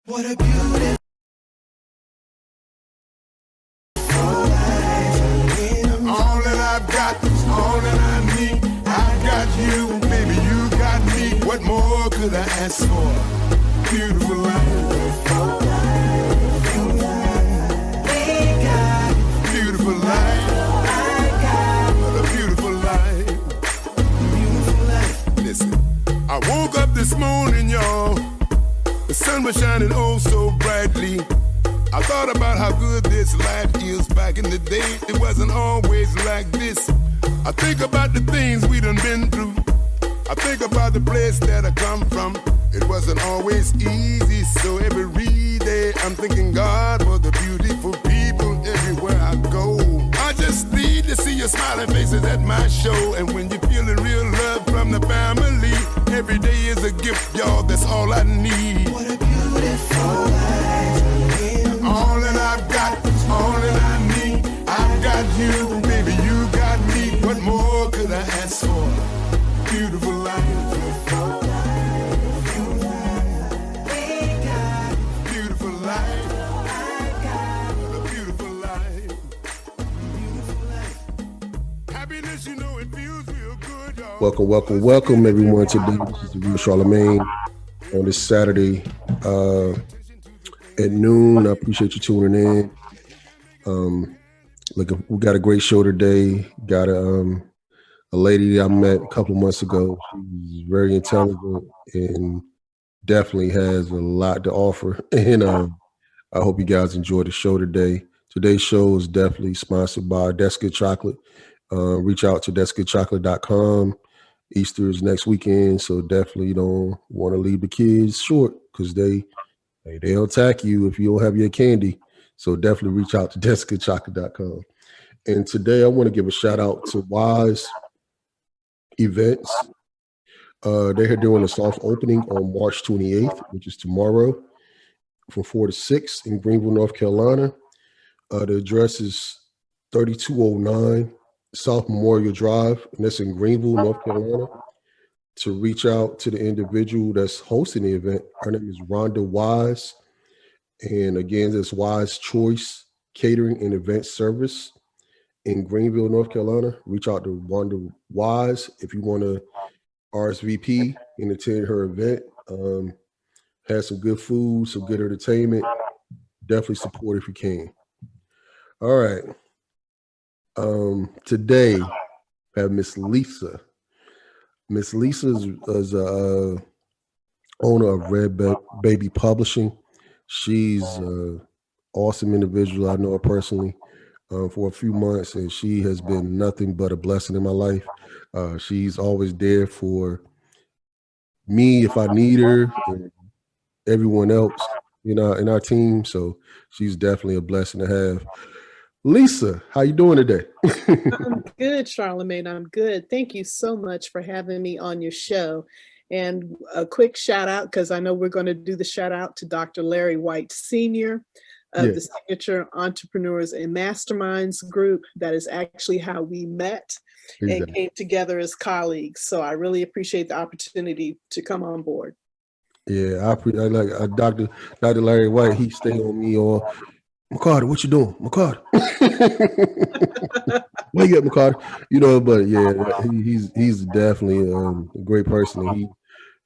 What a beautiful life. All that I've got is all that I need. I got you, baby, you got me. What more could I ask for? Beautiful life. We got Beautiful life. I got What a beautiful life. beautiful life. Listen, I woke up this morning, y'all. The sun was shining oh so brightly. I thought about how good this life is. Back in the day, it wasn't always like this. I think about the things we done been through. I think about the place that I come from. It wasn't always easy, so every day I'm thanking God for the beautiful people everywhere I go. I just need to see your smiling faces at my show. And when you're feeling real love from the family, every day is a gift, y'all, that's all I need. What a beautiful life. All that I've got is all that I need. I've got you, baby, you got me. What more could I ask for? Beautiful life. We got Beautiful life. I got What a beautiful life. beautiful life. Happiness, you know, it feels real good, y'all. Welcome everyone today. This is the real Charlemagne on this Saturday at noon. I appreciate you tuning in. Look, we got a great show today. Got a lady I met a couple of months ago. She's very intelligent and definitely has a lot to offer. And I hope you guys enjoy the show today. Today's show is definitely sponsored by That's Good Chocolate. Reach out to that'sgoodchocolate.com. Easter is next weekend, so definitely don't want to leave the kids short because they'll attack you if you don't have your candy. So definitely reach out to that'sgoodchocolate.com. And today I want to give a shout out to Wise Events. They're doing a soft opening on March 28th, which is tomorrow, from 4 to 6 in Greenville, North Carolina. The address is 3209 South Memorial Drive, and that's in Greenville, North Carolina. To reach out to the individual that's hosting the event, her name is Rhonda Wise. And again, that's Wise Choice Catering and Event Service in Greenville, North Carolina. Reach out to Rhonda Wise if you want to RSVP and attend her event. Has some good food, some good entertainment. Definitely support if you can. All right. Today, I have Miss Lisa. Miss Lisa is owner of REDBABY Publishing. She's an awesome individual. I know her personally for a few months, and she has been nothing but a blessing in my life. She's always there for me if I need her, and everyone else, in our team. So she's definitely a blessing to have. Lisa, how you doing today? I'm good, Charlemagne. I'm good. Thank you so much for having me on your show. And a quick shout out, because I know we're going to do the shout out to Dr. Larry White Sr. of the Signature Entrepreneurs and Masterminds group. That is actually how we met and came together as colleagues. So I really appreciate the opportunity to come on board. Yeah, I like Dr. Larry White. He stayed on me on McCarter, what you doing, McCarter? Wake up, McCarter. But yeah, he's definitely a great person. And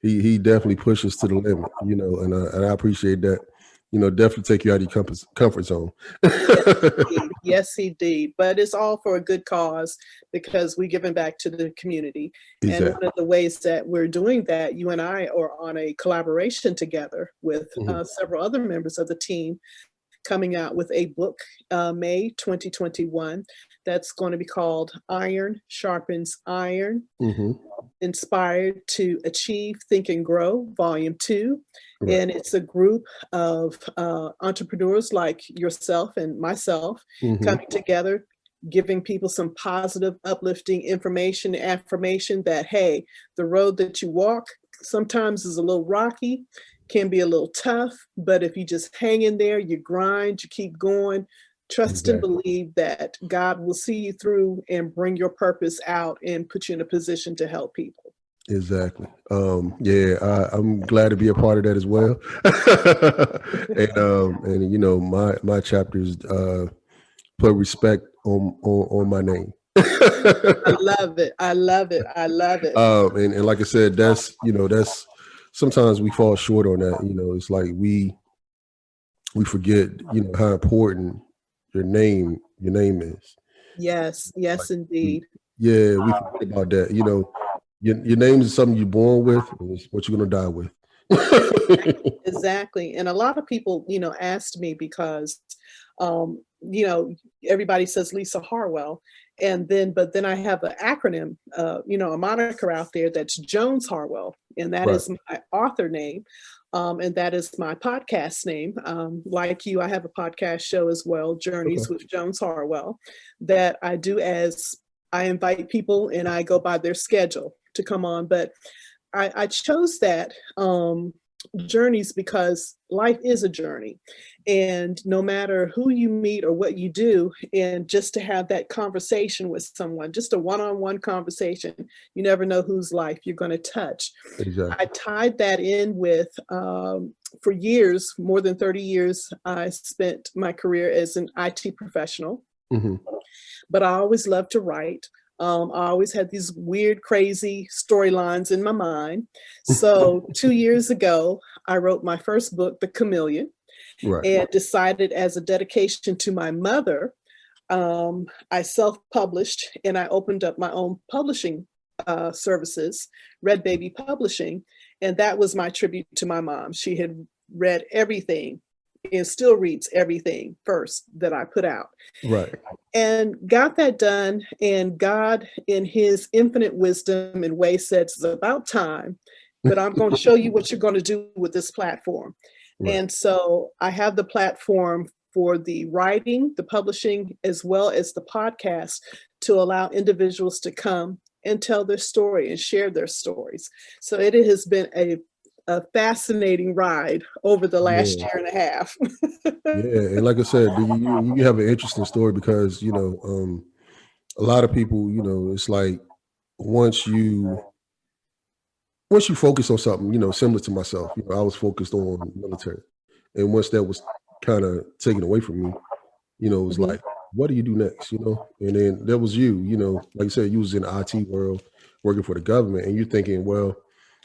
he definitely pushes to the limit, and I appreciate that. Definitely take you out of your comfort zone. Yes, he did. But it's all for a good cause because we're giving back to the community. Exactly. And one of the ways that we're doing that, you and I are on a collaboration together with several other members of the team, coming out with a book May 2021 that's going to be called Iron Sharpens Iron, Inspired to Achieve, Think and Grow, Volume 2. Right. And it's a group of entrepreneurs like yourself and myself coming together, giving people some positive, uplifting information, affirmation that, hey, the road that you walk sometimes is a little rocky, can be a little tough, but if you just hang in there, you grind, you keep going, trust and believe that God will see you through and bring your purpose out and put you in a position to help people. Exactly. I'm glad to be a part of that as well. And you know, my chapters put respect on my name. I love it. I love it. I love it. And like I said, that's sometimes we fall short on that. You know, it's like we forget, you know, how important your name is. Yes, Like yes, we, indeed. yeah, we forget about that. You know, your name is something you're born with, and it's what you're gonna die with. Exactly. And a lot of people, asked me because, everybody says Lisa Harwell. But then I have an acronym, a moniker out there that's Jones Harwell. And that Right. is my author name. And that is my podcast name. Like you, I have a podcast show as well, Okay. Journeys with Jones Harwell, that I do as I invite people and I go by their schedule to come on. But I chose that journeys because life is a journey. And no matter who you meet or what you do, and just to have that conversation with someone, just a one on one conversation, you never know whose life you're going to touch. I Exactly. tied that in with, for years, more than 30 years, I spent my career as an IT professional, Hmm. but I always loved to write. I always had these weird, crazy storylines in my mind. So 2 years ago, I wrote my first book, The Chameleon, Right. and decided as a dedication to my mother, I self-published and I opened up my own publishing services, REDBABY Publishing, and that was my tribute to my mom. She had read everything and still reads everything first that I put out, Right. and got that done. And God, in his infinite wisdom and way, said, it's about time, but I'm going to show you what you're going to do with this platform. Right. And so I have the platform for the writing, the publishing, as well as the podcast, to allow individuals to come and tell their story and share their stories. So it has been a fascinating ride over the last Yeah. year and a half. Yeah. And like I said, you have an interesting story because, you know, a lot of people, you know, it's like once you once you focus on something, you know, similar to myself, you know, I was focused on military. And once that was kind of taken away from me, you know, it was Mhm. like, what do you do next? You know? And then there was you know, like you said, you was in the IT world working for the government and you're thinking, well,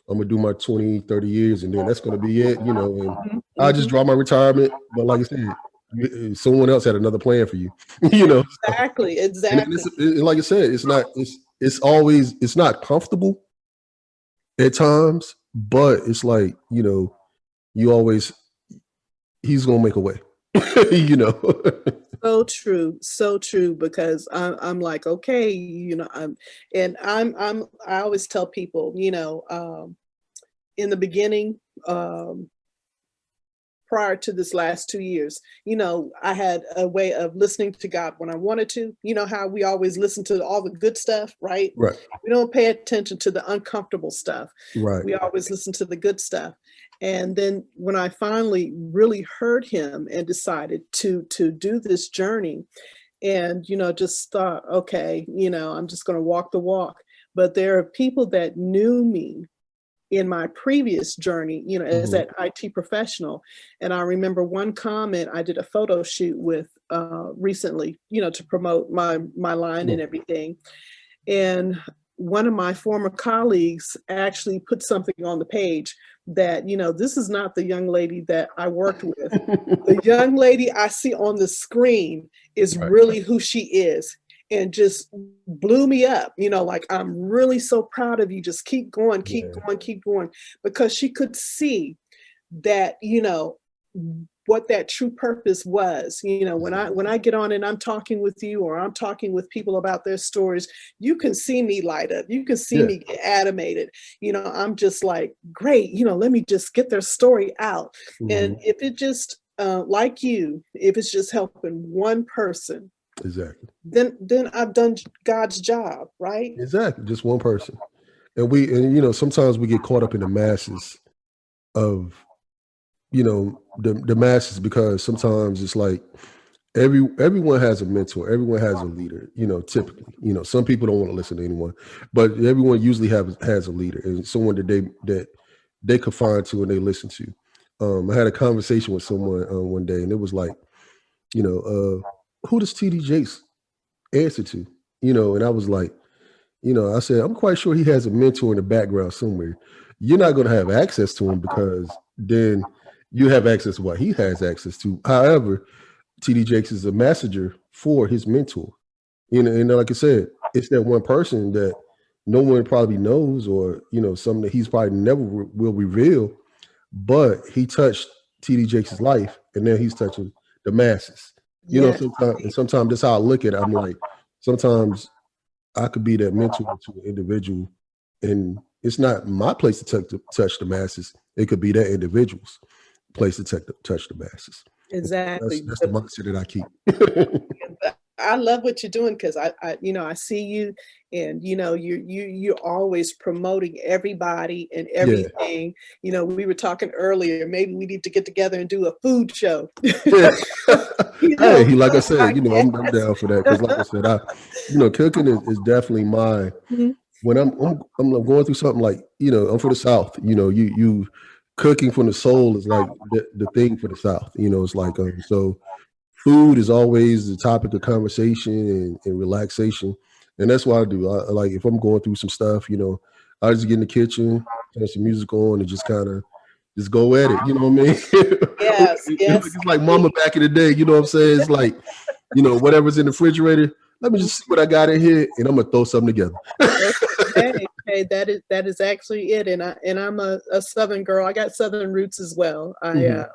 I'm gonna do my 20, 30 years and then that's gonna be it, you know, and Mhm. I just Mhm. draw my retirement. But like I said, someone else had another plan for you, you know. So, Exactly, and then exactly. like I said, it's always it's not comfortable at times, but it's like, you know, you always he's gonna make a way. You know. So true, so true. Because I'm like, okay, I always tell people, in the beginning, um, prior to this last 2 years, I had a way of listening to God when I wanted to. You know how we always listen to all the good stuff, right? Right. We don't pay attention to the uncomfortable stuff. Right. We always listen to the good stuff. And then when I finally really heard him and decided to do this journey, and just thought, okay, I'm just going to walk the walk. But there are people that knew me in my previous journey, as Mhm. that IT professional. And I remember one comment, I did a photo shoot with recently, to promote my line and Mm. everything. And one of my former colleagues actually put something on the page that, this is not the young lady that I worked with. The young lady I see on the screen is Right. really who she is, and just blew me up, like, I'm really so proud of you. Just keep going, keep Yeah. going, keep going. Because she could see that, what that true purpose was. When I get on and I'm talking with you or I'm talking with people about their stories, you can see me light up. You can see Yeah. me get animated. I'm just like, great, let me just get their story out. And Mhm. if it just like you, if it's just helping one person, Exactly. then I've done God's job, right? Exactly. Just one person. And you know, sometimes we get caught up in the masses of, you know, the masses because sometimes it's like everyone has a mentor. Everyone has a leader. Typically, some people don't want to listen to anyone, but everyone usually has a leader and someone that they confide to and they listen to. I had a conversation with someone one day, and it was like, who does TD Jakes answer to? And I was like, I said, I'm quite sure he has a mentor in the background somewhere. You're not going to have access to him because then you have access to what he has access to. However, TD Jakes is a messenger for his mentor. And like I said, it's that one person that no one probably knows, or something that he's probably never will reveal, but he touched TD Jakes' life, and now he's touching the masses. Yes. Sometimes that's how I look at it. I'm like, sometimes I could be that mentor to an individual, and it's not my place to touch the masses. It could be that individual's place to touch the masses. Exactly. That's the mindset that I keep. I love what you're doing because I see you, and you're always promoting everybody and everything. Yeah. We were talking earlier. Maybe we need to get together and do a food show. Yeah. Hey, like I said, I'm down for that because, like I said, cooking is definitely my. Mhm. When I'm going through something like, I'm from the South. You cooking from the soul is like the thing for the South. It's like so. Food is always the topic of conversation and relaxation, and that's what I do. I like, if I'm going through some stuff, I just get in the kitchen, turn some music on, and just kind of just go at it. You know what I mean? Yes, yes. It's like mama back in the day. You know what I'm saying? It's like, whatever's in the refrigerator. Let me just see what I got in here, and I'm gonna throw something together. Hey, that is actually it. And I'm a Southern girl. I got Southern roots as well. I'm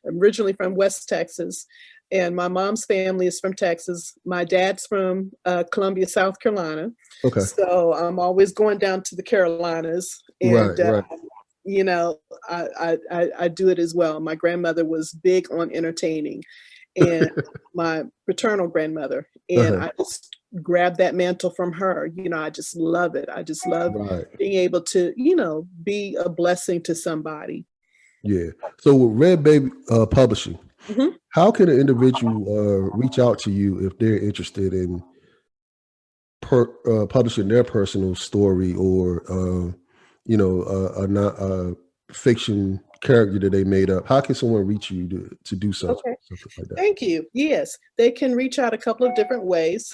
originally from West Texas. And my mom's family is from Texas. My dad's from Columbia, South Carolina. Okay. So I'm always going down to the Carolinas. And, Right. I do it as well. My grandmother was big on entertaining, and my paternal grandmother. And I just grabbed that mantle from her. I just love it. I just love being able to, be a blessing to somebody. Yeah. So with REDBABY Publishing, Mm-hmm. how can an individual reach out to you if they're interested in publishing their personal story, or a fiction character that they made up? How can someone reach you to do something like that? Thank you. Yes, they can reach out a couple of different ways.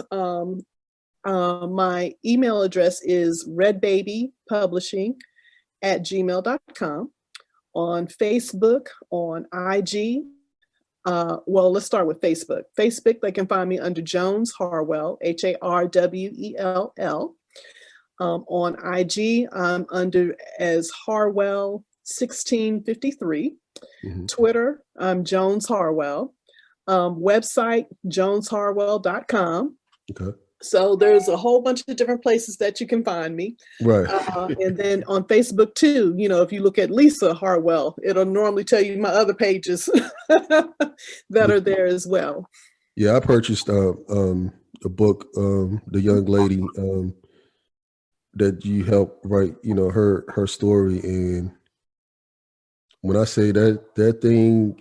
My email address is redbabypublishing@gmail.com. On Facebook, on IG. Well, let's start with Facebook. Facebook, they can find me under Jones Harwell, Harwell. On IG, I'm under as Harwell 1653. Mm-hmm. Twitter, I'm Jones Harwell. Website, jonesharwell.com. Okay. So there's a whole bunch of different places that you can find me. Right. And then on Facebook too, if you look at Lisa Harwell, it'll normally tell you my other pages that are there as well. Yeah, I purchased a book, the young lady that you helped write, her story. And when I say that thing,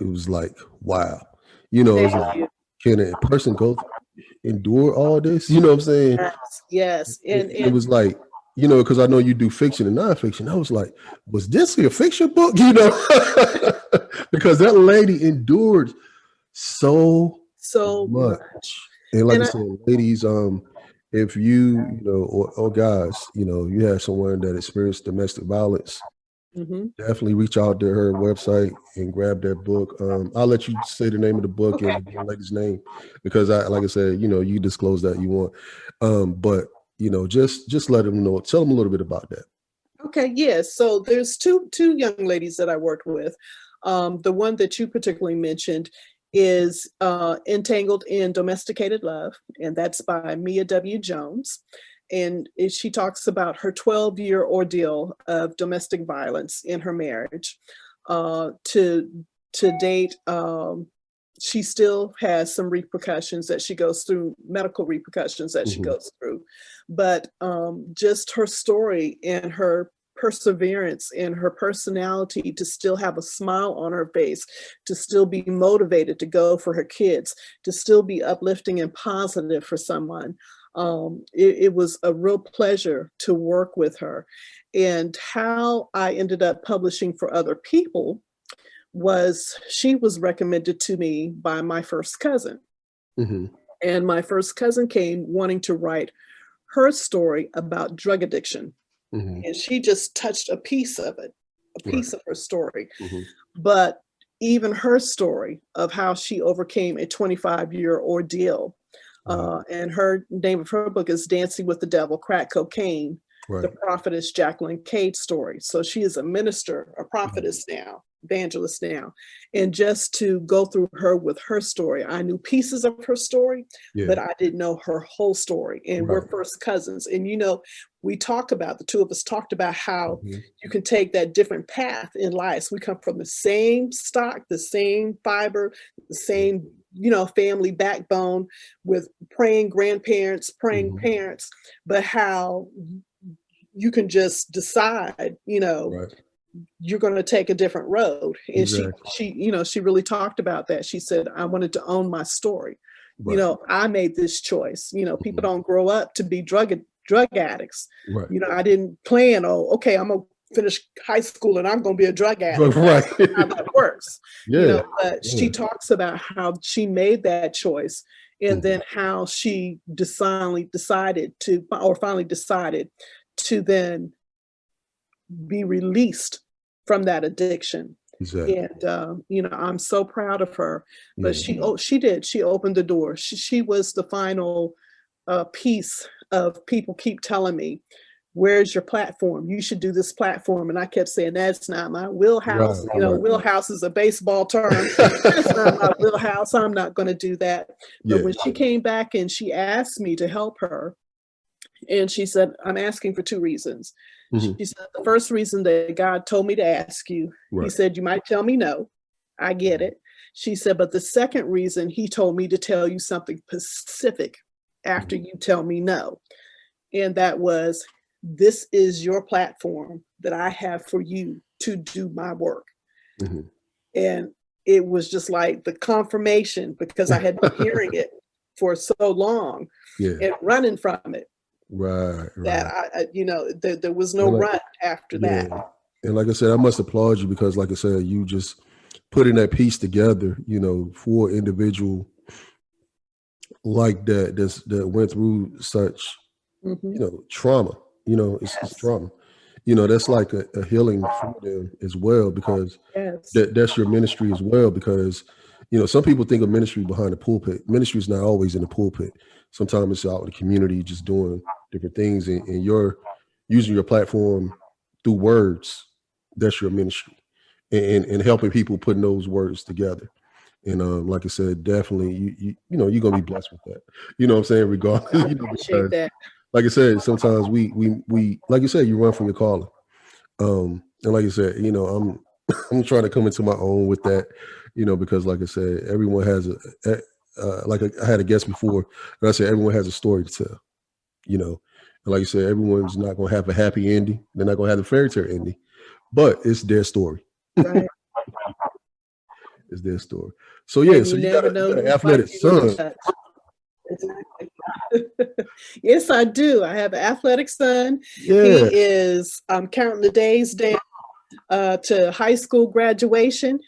it was like, wow. It was like, can a person endure all this? You know what I'm saying? Yes. And it was like, because I know you do fiction and nonfiction. I was like, was this a fiction book? Because that lady endured so much. And like I said, ladies, if you or guys, you have someone that experienced domestic violence, definitely reach out to her website and grab that book. I'll let you say the name of the book and the lady's name, because like I said, you disclose that you want. But just let them know. Tell them a little bit about that. Okay. Yes. So there's two young ladies that I worked with. The one that you particularly mentioned is Entangled in Domesticated Love, and that's by Mia W. Jones. And she talks about her 12-year ordeal of domestic violence in her marriage. To date, she still has some repercussions that she goes through, medical repercussions that she goes through. But just her story and her perseverance and her personality to still have a smile on her face, to still be motivated to go for her kids, to still be uplifting and positive for someone. It was a real pleasure to work with her. And how I ended up publishing for other people was she was recommended to me by my first cousin. Mhm. And my first cousin came wanting to write her story about drug addiction. Mhm. And she just touched a piece of it, a Right. piece of her story. Mhm. But even her story of how she overcame a 25-year ordeal. Wow. And her name of her book is Dancing with the Devil, Crack Cocaine, the Right. prophetess Jacqueline Cade's story. So she is a minister, a prophetess now, evangelist now. And just to go through her with her story, I knew pieces of her story, Yeah. but I didn't know her whole story. And we're Right. first cousins. And we talk about, the two of us talked about how Mhm. you can take that different path in life. We come from the same stock, the same fiber, the same, family backbone with praying grandparents, praying Mhm. parents, but how you can just decide, Right. you're going to take a different road. And Exactly. she really talked about that. She said, I wanted to own my story. Right. I made this choice. People Mhm. don't grow up to be drug addicts. Right. I didn't plan, okay, I'm going to finish high school and I'm going to be a drug addict. Right. That's how that works. Yeah. But Yeah. she talks about how she made that choice and Mhm. then how she finally decided to then be released from that addiction. Exactly. And I'm so proud of her. But Yeah. she opened the door. She was the final piece of people keep telling me, where's your platform? You should do this platform. And I kept saying, that's not my wheelhouse. Right. Right. Wheelhouse is a baseball term. That's not my wheelhouse. I'm not going to do that. But Yeah. when she came back and she asked me to help her, and she said, I'm asking for two reasons. Mhm. She said, the first reason that God told me to ask you, he Right. said, you might tell me no. I get it. She said, but the second reason, he told me to tell you something specific after Mhm. you tell me no. And that was, this is your platform that I have for you to do my work. Mhm. And it was just like the confirmation, because I had been hearing it for so long Yeah. and running from it, Right. that Right. there was no And like, run after yeah. that. And like I said, I must applaud you because, like I said, you just putting that piece together, for an individual like that went through such, Mhm. trauma. It's Yes, trauma. That's like a healing for them as well, because yes, that's your ministry as well. Because some people think of ministry behind the pulpit. Ministry is not always in the pulpit. Sometimes it's out in the community, just doing different things, and you're using your platform through words. That's your ministry, and helping people putting those words together. And like I said, definitely you're gonna be blessed with that. You know what I'm saying? Regardless, I appreciate because that. like I said, sometimes we like you said, you run from your calling. And like I said, I'm trying to come into my own with that, because like I said, everyone has I had a guest before, and I said everyone has a story to tell, and like I said, everyone's not gonna have a happy ending. They're not gonna have a fairy tale ending, but it's their story. Right. It's their story. So yeah, And so you you got never know an whose life athletic you're going to son. touch. Exactly. Yes, I do. I have an athletic son. Yeah. He is, I'm counting the days down to high school graduation.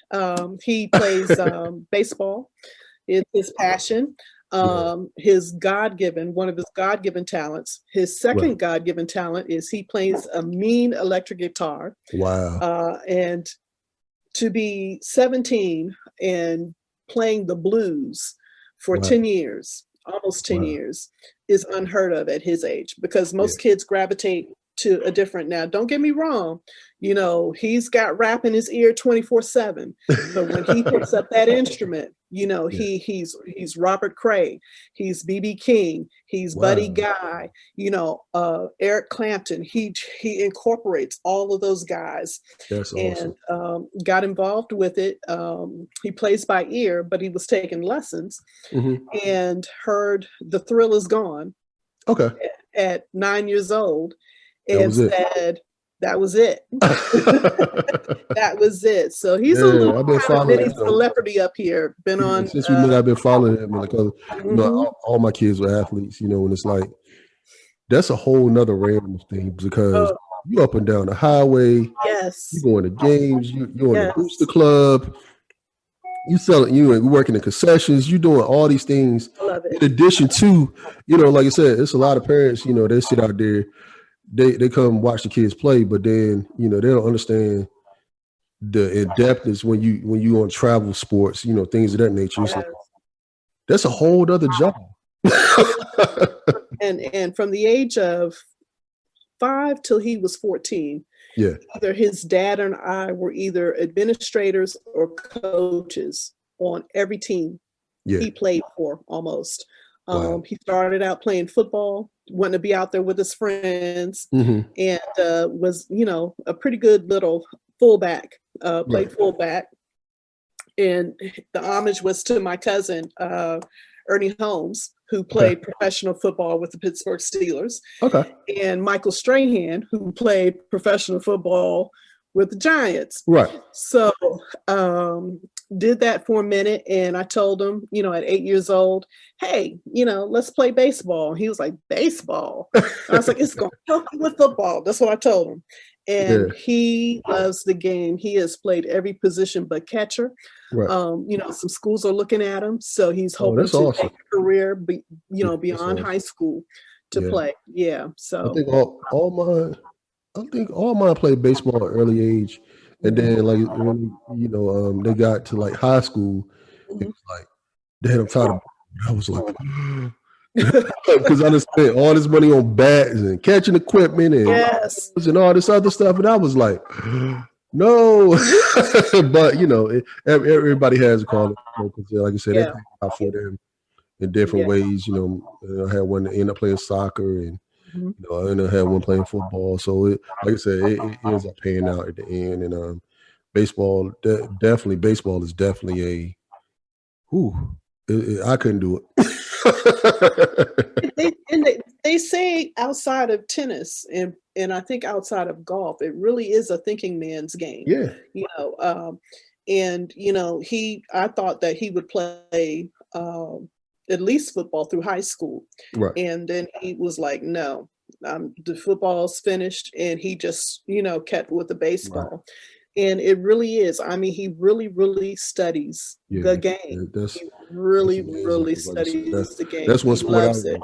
He plays baseball. It's his passion. Yeah. One of his God-given talents. His Right. second God-given talent is he plays a mean electric guitar. Wow. And to be 17 and playing the blues for Wow. 10 years, almost 10 Wow. years, is unheard of at his age, because Yeah. most kids gravitate to a different. Now, don't get me wrong, he's got rap in his ear 24/7. But when he picks up that instrument, Yeah. he's Robert Cray, he's BB King, he's Buddy Wow. Guy, Eric Clapton. He incorporates all of those guys That's and awesome. got involved with it. He plays by ear, but he was taking lessons Hmm. and heard The Thrill Is Gone Okay. at 9 years old That and was it. said, that was it. That was it. So he's a Yeah, little I've been kind of following mini him. celebrity up here. Been on. Since we met, I've been following him because Mhm. all my kids were athletes. And it's like that's a whole nother realm of things because Oh, you up and down the highway, you yes. going to games, you're in the Yes. booster club, you selling, you working in concessions, you doing all these things. I love In it. addition to, like I said, it's a lot of parents. They sit out there, they come watch the kids play, but then they don't understand the in-depthness when you on travel sports, things of that nature. It's like, Yes. that's a whole other job. And from the age of 5 till he was 14, Yeah, either his dad and I were either administrators or coaches on every team yeah, he played for almost. wow. He started out playing football, wanting to be out there with his friends, Hmm. and was, a pretty good little fullback, played Right. fullback. And the homage was to my cousin, Ernie Holmes, who played professional football with the Pittsburgh Steelers, Okay. and Michael Strahan, who played professional football with the Giants. Right. So did that for a minute, and I told him, at 8 years old, hey, let's play baseball. He was like, baseball? I was like, it's going to help you with football. That's what I told him. And Yeah. he loves the game. He has played every position but catcher. Right. Some schools are looking at him, so he's Oh, hoping that's to awesome. make a career, Yeah, that's beyond awesome. high school to Yeah. play. Yeah. I So think all mine played baseball at an early age, and then like when they got to like high school, it mhm. was like, Dad, I'm tired of. I was like, because I just spent all this money on bats and catching equipment Yes. and all this other stuff, and I was like, no. But everybody has a call, because like I said, they Yeah. play out for them in different Yeah. ways. I had one that ended up playing soccer, and Mhm. I ended up had one playing football. So like I said, it ends up paying out at the end. And baseball, definitely, baseball is definitely a. Whew, I couldn't do it. They say outside of tennis and I think outside of golf, it really is a thinking man's game. Yeah. I thought that he would play at least football through high school, Right. and then he was like, no, the football's finished, and he just kept with the baseball. And it really is. I mean, he really, really studies Yeah. the game. That's He really, amazing, really 'cause like I said, studies the game. that's one He sport I loves was it.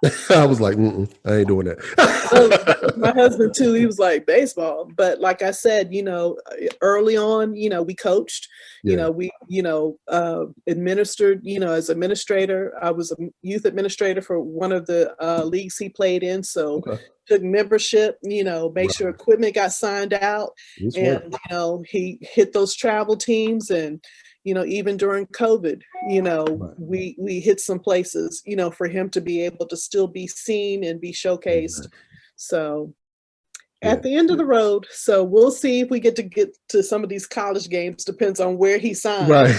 like, I was like, I ain't doing that. That was my husband too. He was like, baseball. But like I said, early on, we coached, Yeah. we, administered, as administrator. I was a youth administrator for one of the leagues he played in. So Okay. took membership, made sure equipment got signed out, That's and right. he hit those travel teams. And even during COVID, Right. we hit some places, for him to be able to still be seen and be showcased. Exactly. So Yeah. at the end of the road, so we'll see if we get to some of these college games. Depends on where he signs. Right.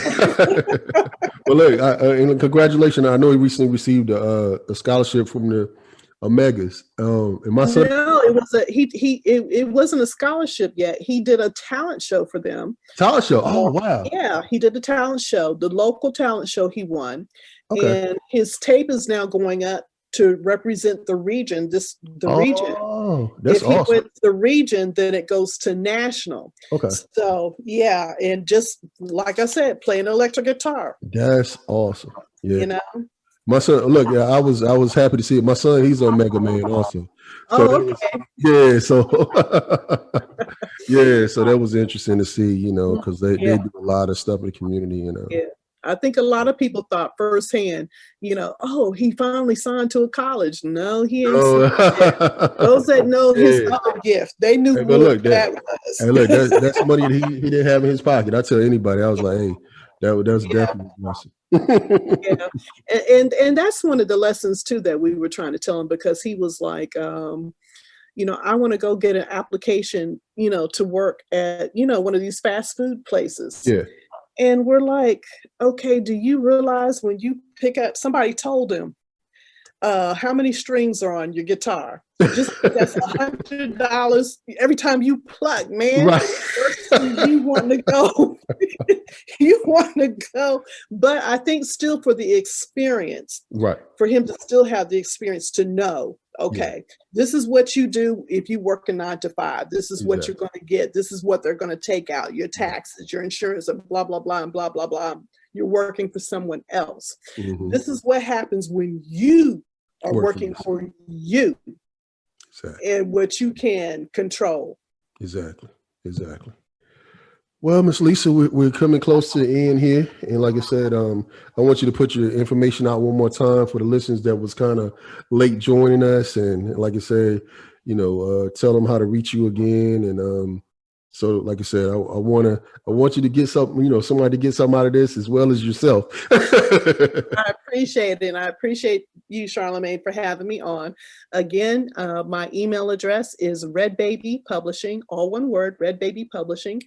Well, look, and congratulations. I know he recently received a scholarship from the Omegas. And my son. No, it was it wasn't a scholarship yet. He did a talent show for them. Talent show. Oh, wow. Yeah, he did the talent show, the local talent show he won. Okay. And his tape is now going up to represent the region, region. Oh, that's If he awesome. wins the region, then it goes to national. Okay. So yeah, and just like I said, playing electric guitar. That's awesome. Yeah. My son, look, I was happy to see it. My son, he's on Mega Man also. So Oh, okay. yeah, so yeah, so that was interesting to see, because they do a lot of stuff in the community, Yeah. I think a lot of people thought firsthand, oh, he finally signed to a college. No, he ain't signed yet. Those that know his other gift, they knew what that was. Hey, look, that's money that he didn't have in his pocket. I tell anybody, I was like, hey, that's definitely a blessing. Yeah, and that's one of the lessons too that we were trying to tell him, because he was like, I want to go get an application, to work at, one of these fast food places. Yeah. And we're like, okay, do you realize when you pick up, somebody told him, how many strings are on your guitar? Just that's $100 every time you pluck, man. Right. You want to go. You want to go. But I think still for the experience, Right. for him to still have the experience to know, okay, this is what you do if you work a 9 to 5. This is what you're going to get. This is what they're going to take out, your taxes, your insurance, and blah, blah, blah, and blah, blah, blah. You're working for someone else. Mhm. This is what happens when you are working for you. Exactly. And what you can control. Exactly. Well, Miss Lisa, we're coming close to the end here. And like I said, I want you to put your information out one more time for the listeners that was kind of late joining us. And like I said, tell them how to reach you again. And so like I said, I want you to get something, somebody to get something out of this as well as yourself. I appreciate it. And I appreciate you, Charlemagne, for having me on. Again, my email address is REDBABY Publishing, all one word, REDBABYPublishing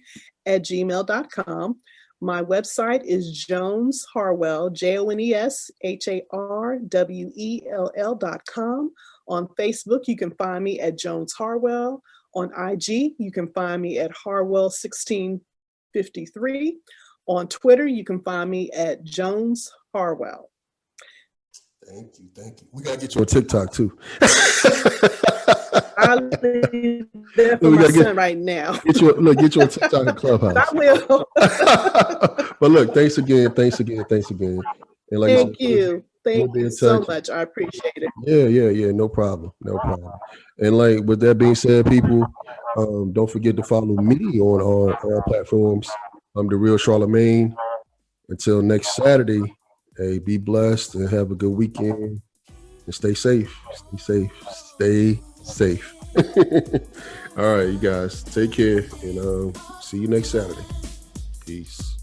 @gmail.com. My website is Jones Harwell, JonesHarwell.com. On Facebook, you can find me at Jones Harwell. On IG, you can find me at Harwell1653. On Twitter, you can find me at Jones Harwell. Thank you. We gotta get you on TikTok too. I live there for my son right now. Get you on TikTok and Clubhouse. I will. But look, thanks again. And like Thank you. Thank you so much. I appreciate it. Yeah. No problem. And like with that being said, people, don't forget to follow me on all platforms. I'm The Real Charlemagne. Until next Saturday, hey, be blessed and have a good weekend. And stay safe. All right, you guys, take care, and see you next Saturday. Peace.